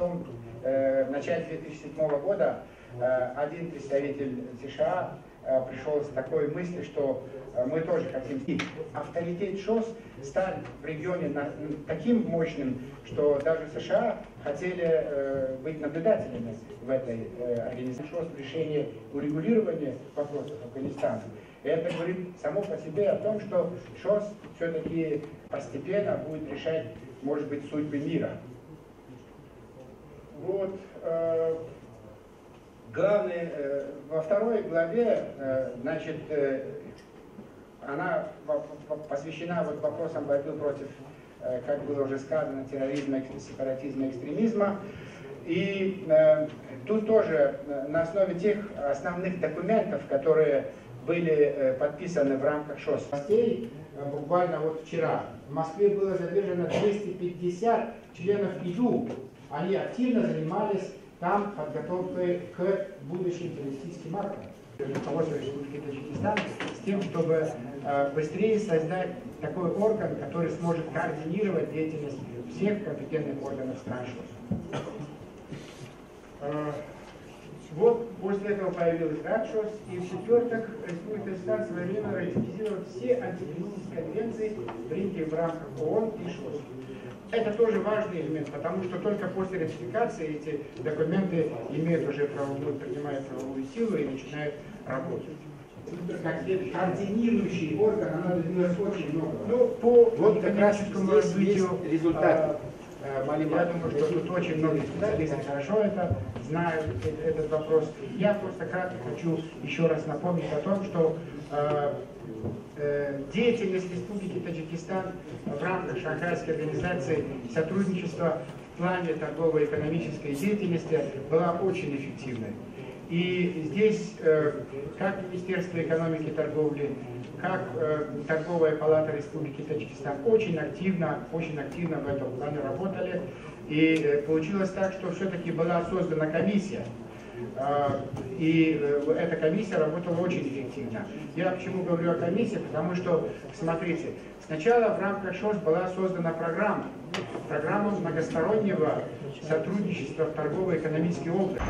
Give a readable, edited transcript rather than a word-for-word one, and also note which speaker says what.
Speaker 1: потом в начале 2007 года один представитель США пришел с такой мыслью, что мы тоже хотим. И авторитет ШОС стал в регионе таким мощным, что даже США хотели быть наблюдателями в этой организации ШОС в решении урегулирования вопросов Афганистана. И это говорит само по себе о том, что ШОС все-таки постепенно будет решать, может быть, судьбы мира. Вот. Главное, во второй главе, значит, она посвящена вот вопросам борьбы против, как было уже сказано, терроризма, сепаратизма, экстремизма. И тут тоже на основе тех основных документов, которые были подписаны в рамках ШОС. Буквально вот вчера в Москве было задержано 250 членов ИДУ. Они активно занимались там подготовкой к будущим террористическим актам. Руководство Республики Таджикистан с тем, чтобы быстрее создать такой орган, который сможет координировать деятельность всех компетентных органов стран ШОС. Вот после этого появилась ШОС, и в-четвертых, Республика Таджикистан своевременно ратифицировала все антитеррористические конвенции, принятые в рамках ООН и ШОС. Это тоже важный элемент, потому что только после ратификации эти документы имеют уже принимают правовую силу и начинают работать. Как координирующий орган, она добилась очень много. Ну, по вот как раз развитию результат. Я думаю, что тут очень много специалистов хорошо это знают, этот вопрос. Я просто кратко хочу еще раз напомнить о том, что деятельность Республики Таджикистан в рамках Шанхайской организации сотрудничества в плане торгово-экономической деятельности была очень эффективной. И здесь как Министерство экономики и торговли, как Торговая палата Республики Таджикистан очень активно в этом плане работали. И получилось так, что все-таки была создана комиссия. И эта комиссия работала очень эффективно. Я почему говорю о комиссии? Потому что, смотрите, сначала в рамках ШОС была создана программа многостороннего сотрудничества в торгово-экономической области.